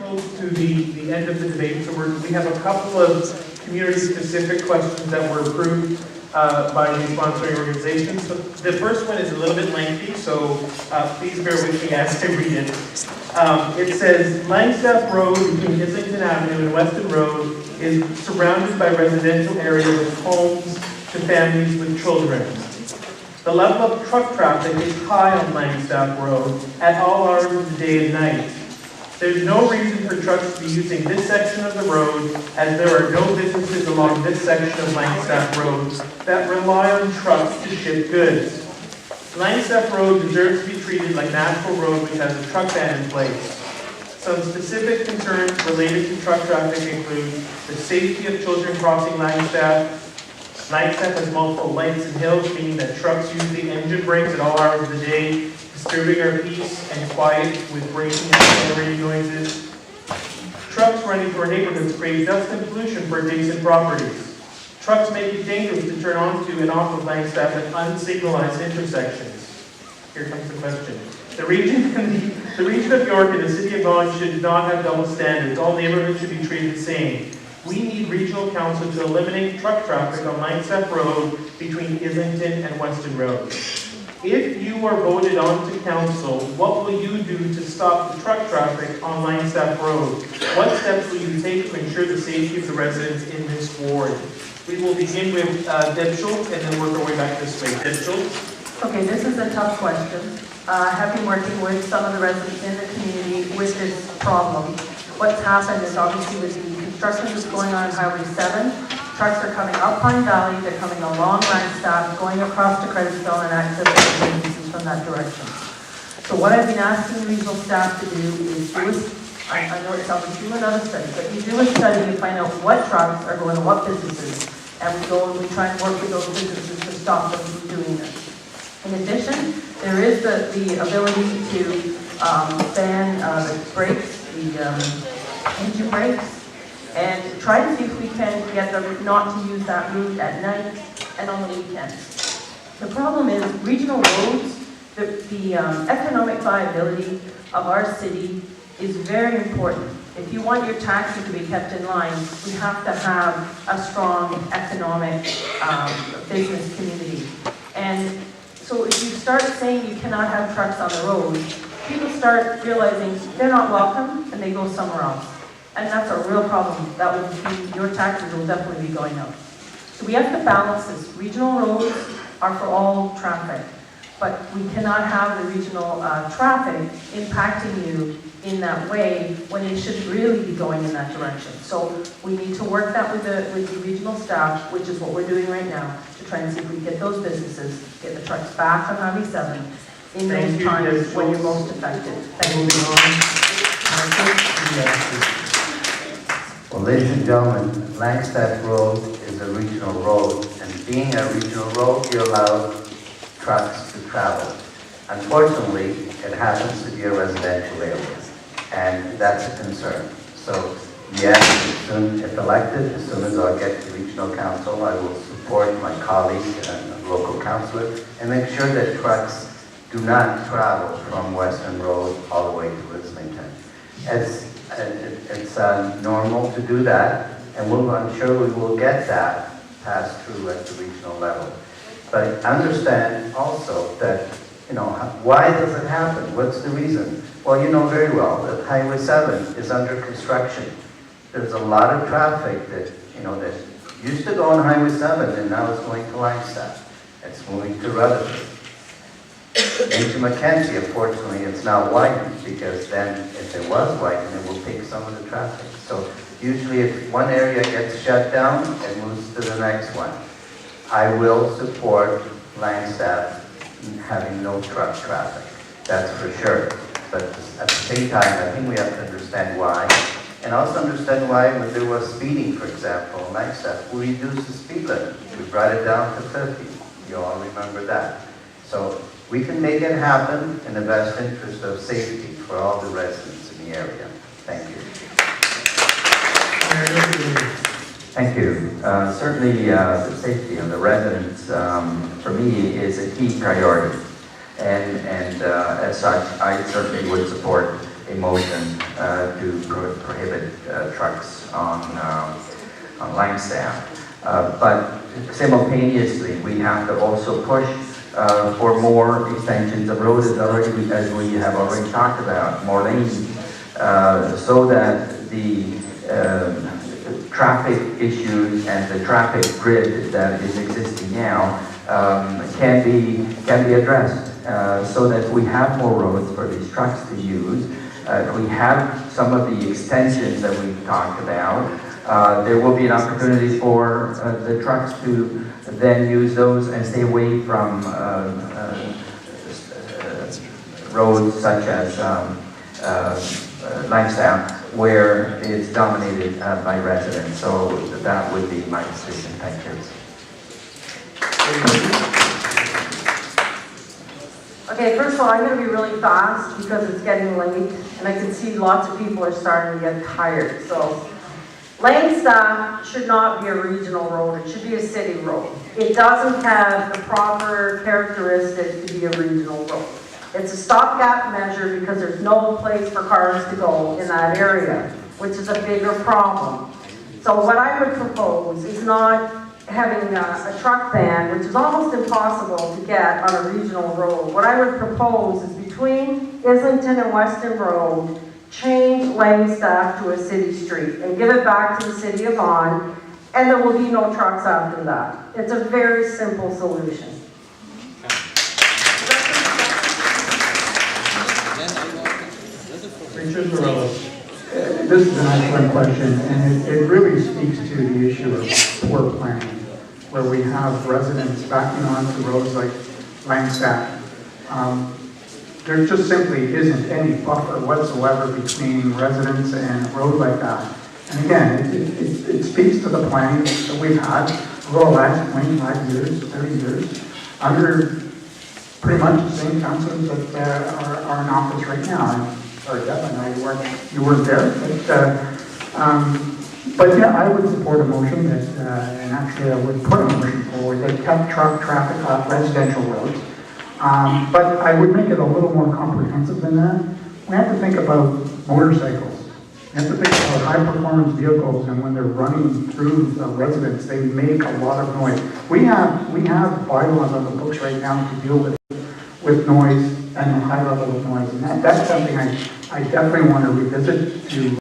close to the end of the debate, so we have a couple of community-specific questions that were approved by the sponsoring organizations. So the first one is a little bit lengthy, so please bear with me as I read it. It says, Langstaff Road between Islington Avenue and Weston Road is surrounded by residential area with homes to families with children. The level of truck traffic is high on Langstaff Road at all hours of the day and night. There's no reason for trucks to be using this section of the road, as there are no businesses along this section of Langstaff Road that rely on trucks to ship goods. Langstaff Road deserves to be treated like Nashville Road, which has a truck ban in place. Some specific concerns related to truck traffic include the safety of children crossing Langstaff. Langstaff has multiple lights and hills, meaning that trucks use the engine brakes at all hours of the day, disturbing our peace and quiet with braking and accelerating noises. Trucks running through our neighborhoods create dust and pollution for adjacent properties. Trucks make it dangerous to turn onto and off of Langstaff at unsignalized intersections. Here comes the question. The region of York and the city of Vaughan should not have double standards. All neighborhoods should be treated the same. We need regional council to eliminate truck traffic on Langstaff Road between Islington and Weston Road. If you are voted on to council, what will you do to stop the truck traffic on Langstaff Road? What steps will you take to ensure the safety of the residents in this ward? We will begin with Deb Schultz and then work our way back this way. Deb Schultz? Okay, this is a tough question. I've been working with some of the residents in the community with this problem. What's happened is obviously with the construction that's going on Highway 7, trucks are coming up Pine Valley, they're coming along Langstaff, going across to Creditstone and accessing businesses from that direction. So what I've been asking the regional staff to do is I know it's obviously do another study, but you do a study to find out what trucks are going to what businesses, and we go and we try and work with those businesses to stop them from doing this. In addition, there is the ability to ban the brakes, the engine brakes, and try to see if we can get them not to use that route at night and on the weekends. The problem is regional roads, the economic viability of our city is very important. If you want your taxes to be kept in line, we have to have a strong economic business community. And so if you start saying you cannot have trucks on the road, people start realizing they're not welcome and they go somewhere else. And that's a real problem. That would mean your taxes will definitely be going up. So we have to balance this. Regional roads are for all traffic, but we cannot have the regional traffic impacting you in that way when it should really be going in that direction. So we need to work that with the regional staff, which is what we're doing right now, to try and see if we get those businesses, get the trucks back on Highway 7 in those times when you're most affected. Thank you. Well, ladies and gentlemen, Langstaff Road is a regional road, and being a regional road, you allow trucks to travel. Unfortunately, it happens to be a residential area, and that's a concern. So, yes, if elected, as soon as I get to regional council, I will support my colleague and local councillor and make sure that trucks do not travel from Western Road all the way to Islington. It's normal to do that, and I'm sure we will get that passed through at the regional level. But understand also that, why does it happen? What's the reason? Well, you know very well that Highway 7 is under construction. There's a lot of traffic that used to go on Highway 7 and now is going to Langstaff. It's moving to Rutherford. Into Mackenzie, unfortunately, it's now widened, because then if it was widened, it will take some of the traffic. So usually if one area gets shut down, it moves to the next one. I will support Langstaff having no truck traffic, that's for sure. But at the same time, I think we have to understand why. And also understand why when there was speeding, for example, in Langstaff, we reduced the speed limit. We brought it down to 50. You all remember that. So we can make it happen in the best interest of safety for all the residents in the area. Thank you. Thank you. Certainly the safety of the residents, for me, is a key priority. And as such, I certainly would support a motion to prohibit trucks on Langstaff. But simultaneously, we have to also push for more extensions of road, as we have already talked about, more lanes, so that the traffic issues and the traffic grid that is existing now can be addressed, so that we have more roads for these trucks to use. We have some of the extensions that we've talked about. There will be an opportunity for the trucks to then use those and stay away from roads such as Langstaff, where it's dominated by residents. So that would be my decision. Thank you. Okay, first of all, I'm going to be really fast because it's getting late, and I can see lots of people are starting to get tired. So, Langstaff should not be a regional road, it should be a city road. It doesn't have the proper characteristics to be a regional road. It's a stopgap measure because there's no place for cars to go in that area, which is a bigger problem. So what I would propose is not having a truck ban, which is almost impossible to get on a regional road. What I would propose is between Islington and Weston Road, change Langstaff to a city street and give it back to the city of Vaughan, and there will be no trucks after that. It's a very simple solution. Richard Morello. This is an excellent question, and it really speaks to the issue of poor planning, where we have residents backing onto roads like Langstaff. There just simply isn't any buffer whatsoever between residents and a road like that. And again, it speaks to the planning that we've had over the last 25 years, 30 years, under pretty much the same councils that are in office right now. And sorry, Deb, I know you weren't there, but yeah, I would support a motion that, and actually I would put a motion forward that kept truck traffic off residential roads. But I would make it a little more comprehensive than that. We have to think about motorcycles. We have to think about high-performance vehicles, and when they're running through residents, they make a lot of noise. We have bylaws on the books right now to deal with noise and a high level of noise, and that's something I definitely want to revisit to